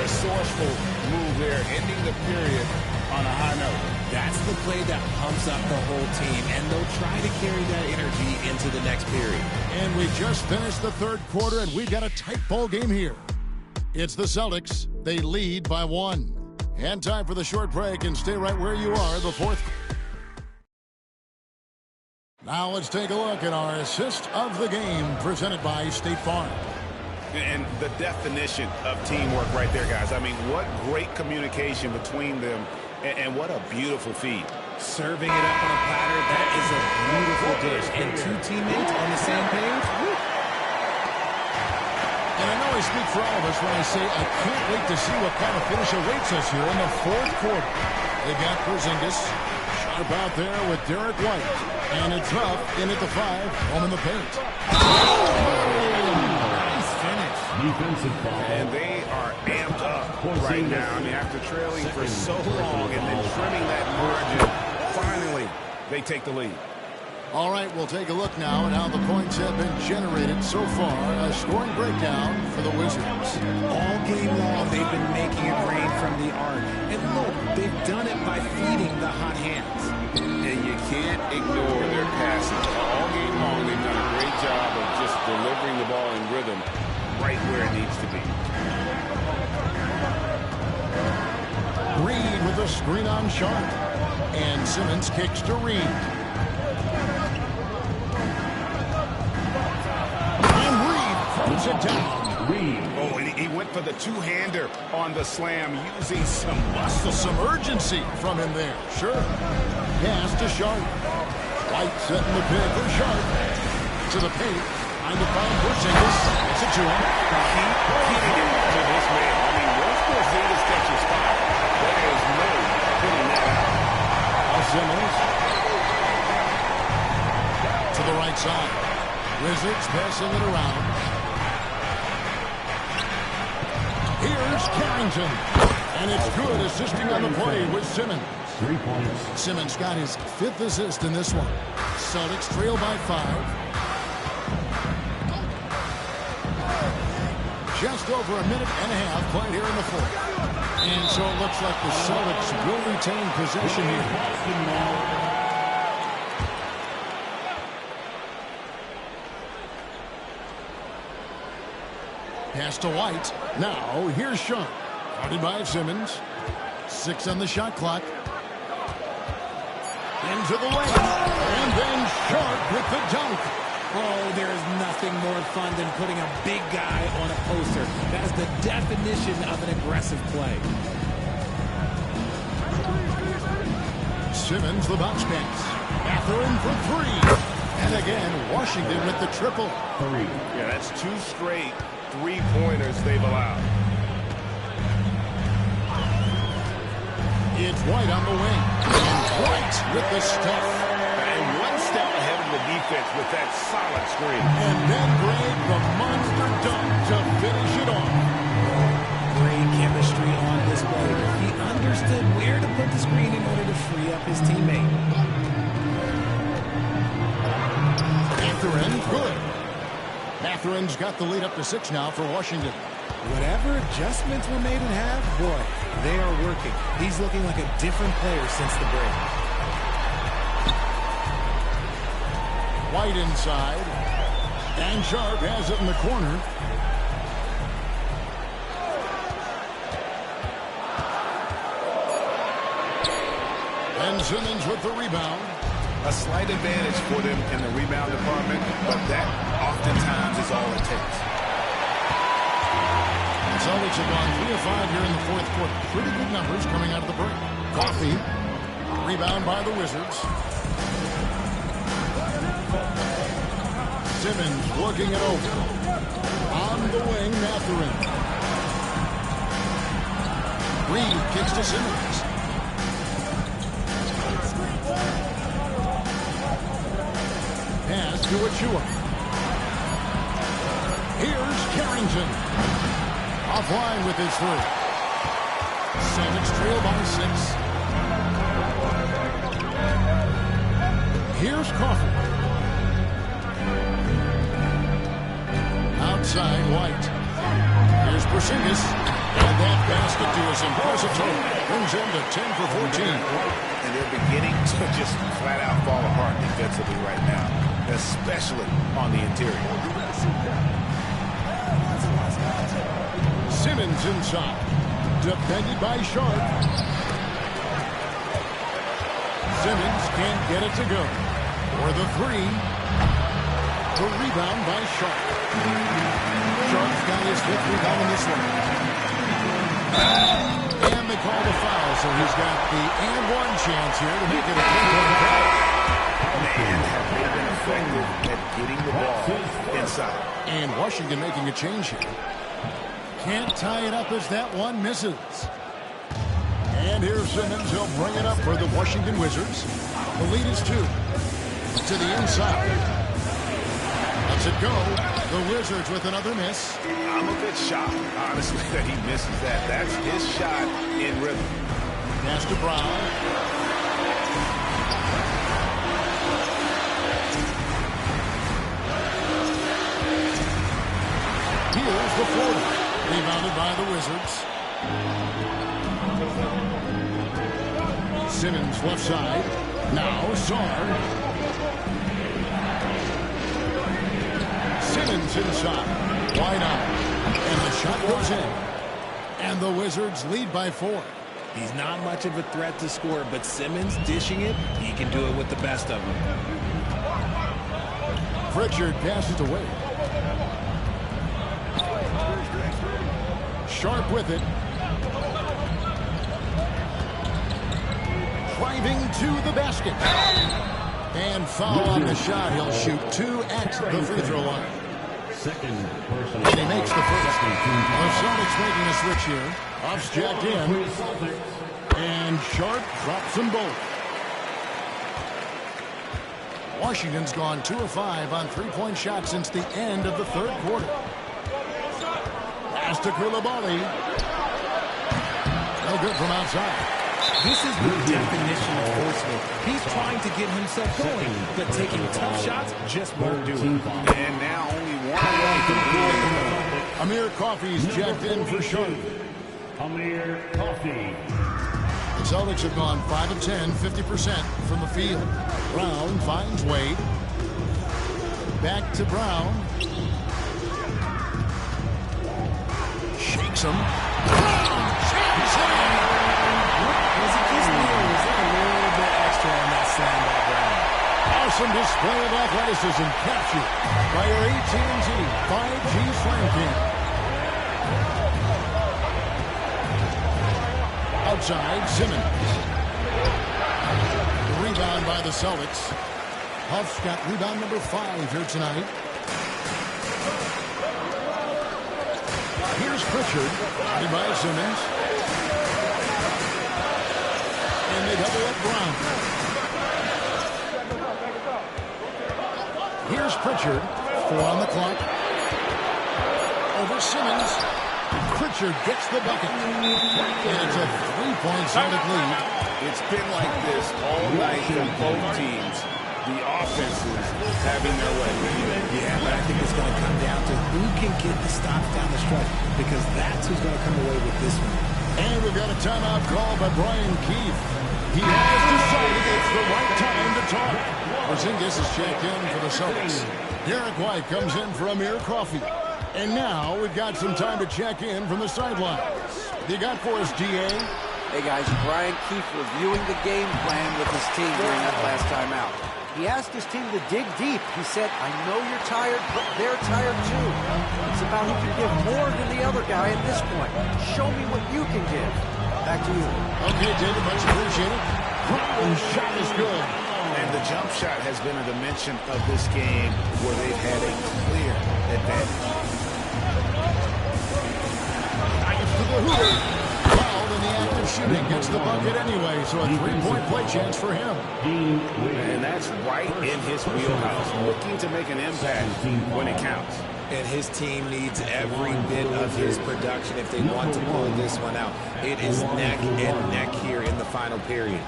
Resourceful move there, ending the period on a high note. That's the play that pumps up the whole team, and they'll try to carry that energy into the next period. And we just finished the third quarter, and we've got a tight ball game here. It's the Celtics. They lead by 1. And time for the short break, and stay right where you are, the fourth. Now let's take a look at our assist of the game, presented by State Farm. And the definition of teamwork right there, guys. I mean, what great communication between them, and what a beautiful feed. Serving it up on a platter, that is a beautiful dish. And 2 teammates on the same page. Woo. And I know I speak for all of us when I say I can't wait to see what kind of finish awaits us here in the fourth quarter. They got Porzingis. Sharp out there with Derek White. And it's Ruff in at the 5, home in the paint. Nice finish. Defensive foul. And they are amped up right now. I mean, after trailing for so long and then trimming that margin, finally they take the lead. All right, we'll take a look now at how the points have been generated so far. A scoring breakdown for the Wizards. All game long, they've been making it rain from the arc. And look, they've done it by feeding the hot hands. And you can't ignore their passing. All game long, they've done a great job of just delivering the ball in rhythm right where it needs to be. Reed with a screen on Sharp. And Simmons kicks to Reed. Throws it down. Reed. Oh, and he went for the two-hander on the slam, using some muscle, some urgency from him there. Sure. Pass to Sharp. White setting the pick for Sharp. To the paint. Trying to find Porzingis. It's a 2. Keep hitting it to this man. I mean, once Porzingis catches fire, there is no putting that out. Simmons. To the right side. Wizards passing it around. Here's Carrington. And it's good, assisting on the play with Simmons. 3 points. Simmons got his 5th assist in this one. Celtics trail by 5. Just over a minute and a half played here in the 4th. And so it looks like the Celtics will retain possession here. Pass to White. Now, here's Sharp. Guarded by Simmons. 6 on the shot clock. Into the lane. And then Sharp with the dunk. Oh, there is nothing more fun than putting a big guy on a poster. That is the definition of an aggressive play. Simmons, the bounce pass. Mathurin for 3. And again, Washington with the triple. 3. Yeah, that's 2 straight 3-pointers they've allowed. It's White on the wing. And White with the step. And 1 step ahead of the defense with that solid screen. And then Greg, the monster dunk to finish it off. Great chemistry on display. He understood where to put the screen in order to free up his teammate. Mathurin, good. Mathurin's got the lead up to 6 now for Washington. Whatever adjustments were made in half, boy, they are working. He's looking like a different player since the break. White inside. And Sharp has it in the corner. And Simmons with the rebound. A slight advantage for them in the rebound department, but that oftentimes is all it takes. The Celtics have gone 3 of 5 here in the 4th quarter. Pretty good numbers coming out of the break. Coffee. Rebound by the Wizards. Simmons looking it over. On the wing, Mathurin. Reed kicks to Simmons. Pass to Achua. Here's Carrington. Offline with his 3. Celtics trail by 6. Here's Coffee. Outside, White. Here's Porzingis. And that basket to his impressive total brings him to 10 for 14. And they're beginning to just flat out fall apart defensively right now, especially on the interior. Simmons inside. Defended by Sharp. Simmons can't get it to go. For the 3. The rebound by Sharp. Sharp's got his 5th rebound in this one. And they call the foul, so he's got the and 1 chance here to make it a 3-point play. Man, have they been effective at getting the ball inside. And Washington making a change here. Can't tie it up as that one misses. And here's Simmons. He'll bring it up for the Washington Wizards. The lead is 2. To the inside. Lets it go. The Wizards with another miss. I'm a bit shocked, honestly, that he misses that. That's his shot in rhythm. Pass to Brown. Here's the floater. Rebounded by the Wizards. Simmons left side. Now Sarr. Simmons inside. Wide out. And the shot goes in. And the Wizards lead by 4. He's not much of a threat to score, but Simmons dishing it, he can do it with the best of them. Pritchard passes away. Sharp with it. Driving to the basket. And foul on the shot. He'll shoot 2 at the free throw line. Second personal. And he makes the first. The Celtics making a switch here. Off's jacked in. And Sharp drops them both. Washington's gone 2 of 5 on 3-point shots since the end of the 3rd quarter. Pass to Koulibaly. No good from outside. This is the definition of forceful. He's trying to get himself going, but taking tough shots just won't do it. And now only one away from being in the middle. Amir Coffey's checked in for Charlotte. Amir Coffey. The Celtics have gone 5 of 10, 50% from the field. Brown finds Wade. Back to Brown. Shakes him. Brown jams in. Was it just me, or was there a little bit extra on that slam by Brown? Awesome display of athleticism captured by your AT&T 5G Slam Cam. Outside, Simmons. Rebound by the Celtics. Huff's got rebound number 5 here tonight. Here's Pritchard, guarded by Simmons. And they double up Brown. Here's Pritchard, 4 on the clock. Over Simmons. Pritchard gets the bucket. And it's a 3-point Celtic lead. It's been like this all night from both teams. The offenses having their way. Yeah, but I think it's going to come down to who can get the stops down the stretch, because that's who's going to come away with this one. And we've got a timeout call by Brian Keefe. He has decided it's the right time to talk. Porzingis is checked in for the Celtics. Derek White comes in for Amir Coffey. And now we've got some time to check in from the sidelines. You got for us, DA? Hey guys, Brian Keefe reviewing the game plan with his team during that last time out. He asked his team to dig deep. He said, I know you're tired, but they're tired too. It's about who can give more than the other guy at this point. Show me what you can give. Back to you. Okay, David, much appreciated. Brown's shot is good. And the jump shot has been a dimension of this game where they've had a clear advantage. Nice to the hooter. Fouled in the act of shooting. Gets the bucket anyway, so a 3-point play chance for him. And that's right in his wheelhouse, looking to make an impact when it counts. And his team needs every bit of his production if they want to pull this one out. It is neck and neck here in the final period.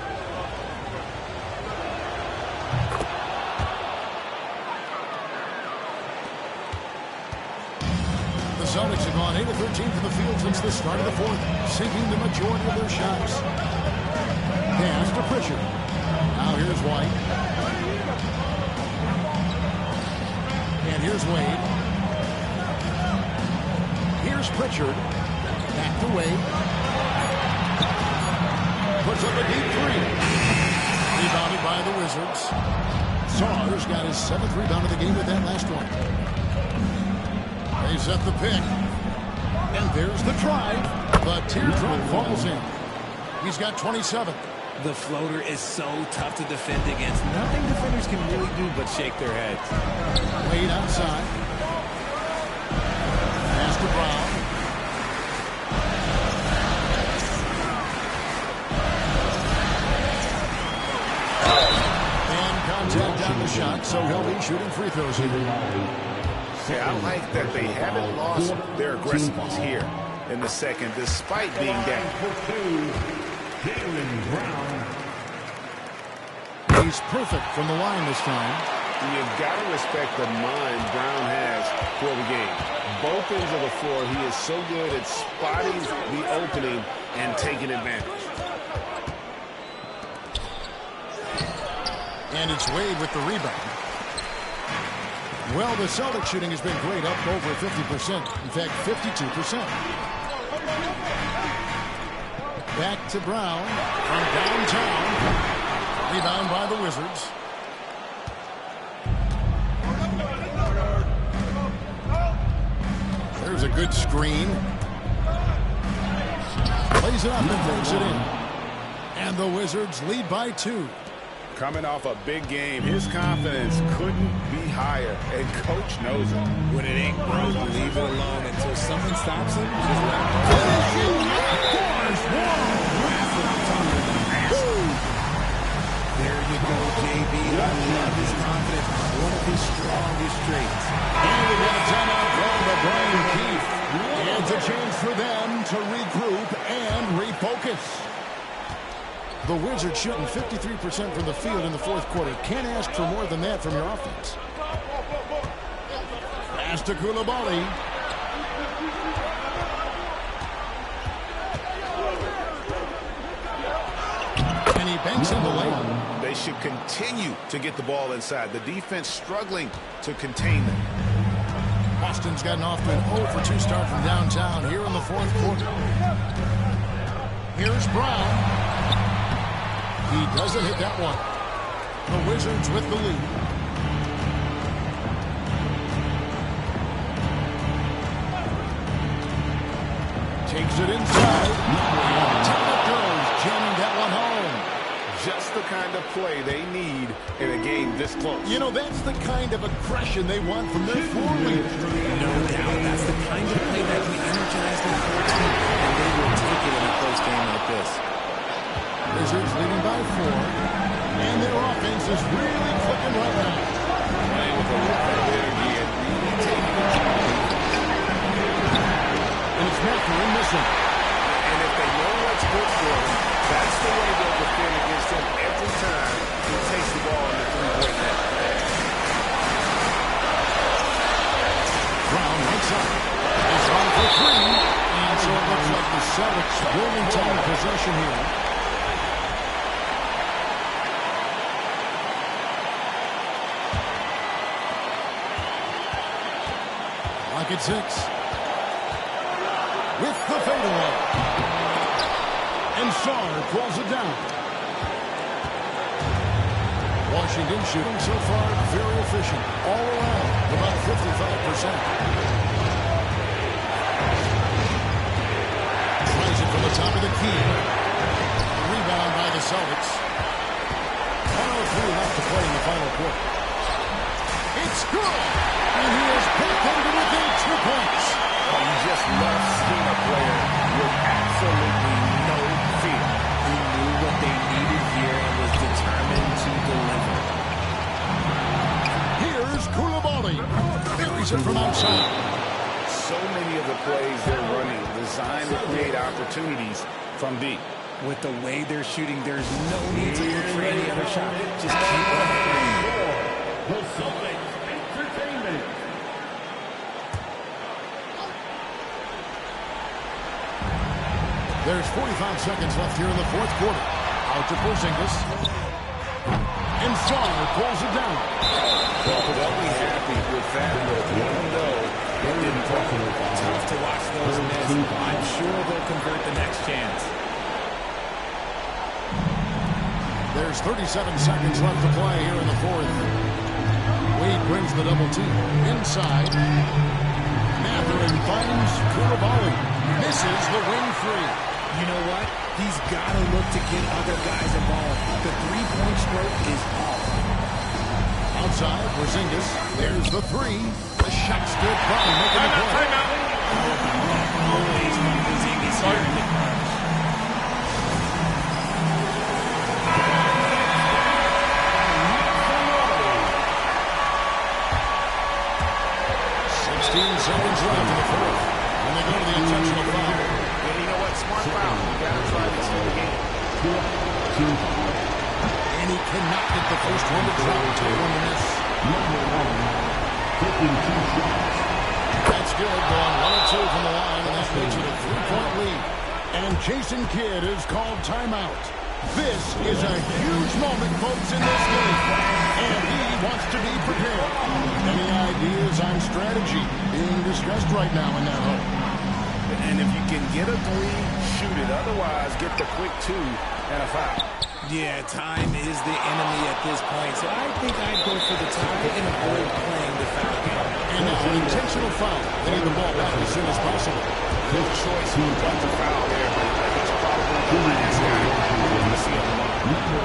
The Celtics have gone 8 of 13 from the field since the start of the fourth, sinking the majority of their shots. Pass to Pritchard. Now here's White. And here's Wade. Here's Pritchard. Back to Wade. Puts up a deep 3. Rebounded by the Wizards. Saunders got his 7th rebound of the game with that last one. They set the pick. And there's the drive. The teardrop falls in. He's got 27. The floater is so tough to defend against. Nothing defenders can really do but shake their heads. Wade outside. Pass to Brown. And contact down the shot, so he'll be shooting free throws here. Yeah, I like that they haven't lost their aggressiveness here in the second, despite being down. He's perfect from the line this time. You've got to respect the mind Brown has for the game. Both ends of the floor, he is so good at spotting the opening and taking advantage. And it's Wade with the rebound. Well, the Celtics shooting has been great, up over 50%. In fact, 52%. Back to Brown from downtown. Rebound by the Wizards. There's a good screen. Plays it up and throws it in. And the Wizards lead by 2. Coming off a big game, his confidence couldn't be higher, and Coach knows it. When it ain't broke, leave it alone until someone stops him. Just let him There you go, JB. I love his confidence. One of his strongest traits. And we got a timeout called by Brian Keefe. And it's a chance for them to regroup and refocus. miss. The Wizards shooting 53% from the field in the fourth quarter. Can't ask for more than that from your offense. Pass to Koulibaly. And he banks in the lane. They should continue to get the ball inside. The defense struggling to contain them. Boston's gotten off to an 0-for-2 start from downtown here in the fourth quarter. Here's Brown. He doesn't hit that one. The Wizards with the lead. Takes it inside. Talent goes, jamming that one home. Just the kind of play they need in a game this close. You know, that's the kind of aggression they want from their floor leaders. No doubt. That's the kind of play that can energize their whole team, and they will take it in a close game like this. Wizards leading by 4, and their offense is really clicking right now. Playing with a lot of energy and really taking it. And it's Matthew missing. And if they know what's good for them, that's the way they'll defend against him every time he takes the ball in the three-point net. Brown right side. He's on for 3. And so it looks like the Celtics will retain possession here. Lock at 6. With the fadeaway. And Sarr pulls it down. Washington shooting so far very efficient. All around, about 55%. Tries it from the top of the key. Rebound by the Celtics. 1:03 left to play in the final quarter. It's good! And he has picked them to within 2 points. You just love seeing a player with absolutely no fear. He knew what they needed here and was determined to deliver. Here's Koulibaly. Buries it from outside. So many of the plays they're running designed to create opportunities from deep. With the way they're shooting, there's no need to look for any other shot. Just keep playing. The Celtics Entertainment. There's 45 seconds left here in the fourth quarter. Out to Porzingis. And Sarr pulls it down. Well, they'll be happy with that, even though it didn't fall. Tough to watch those miss. I'm sure they'll convert the next chance. There's 37 seconds left to play here in the fourth. Wade brings the double team. Inside. Mathurin finds Koulibaly. Misses the wing 3. You know what? He's got to look to get other guys involved. The three-point stroke is off. Outside, Porzingis. There's the 3. The shot's good. Brown making the play. Always from Porzingis here in the crunch. 16 seconds left in the fourth. When they go to the intentional foul. And you know what? Smart foul. You got to try to see the game. And he cannot get the first one to drop. Take one to miss. That's good. Going 1-2 from the line, and that makes it a 3-point lead. And Jason Kidd is called timeout. This is a huge moment, folks, in this game. And he wants to be prepared. Any ideas on strategy being discussed right now in that hole? And if you can get a 3, shoot it. Otherwise, get the quick 2 and a foul. Yeah, time is the enemy at this point, so I think I'd go for the tie and avoid playing the foul game. And now an intentional foul. They need the ball back as soon as possible. Good choice who got the foul there, but he's probably the last guy to see him.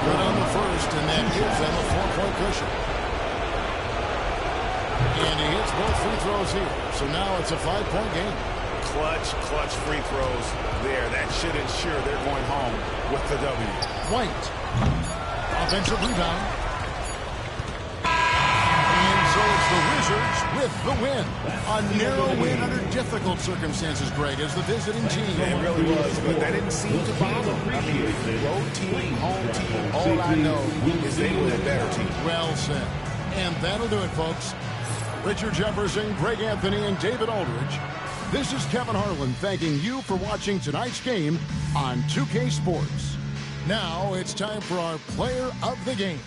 Good on the first, and that gives them a 4-point cushion. And he hits both free throws here. So now it's a 5-point game. Clutch free throws there. That should ensure they're going home with the W. White. Offensive rebound. And so it's the Wizards with with the win. A narrow win under difficult circumstances, Greg, as the visiting team. It really was, but that didn't seem to bother them. I mean, road team, home team, all I know is they were the better team. Well said. And that'll do it, folks. Richard Jefferson, Greg Anthony, and David Aldridge. This is Kevin Harlan thanking you for watching tonight's game on 2K Sports. Now it's time for our player of the game.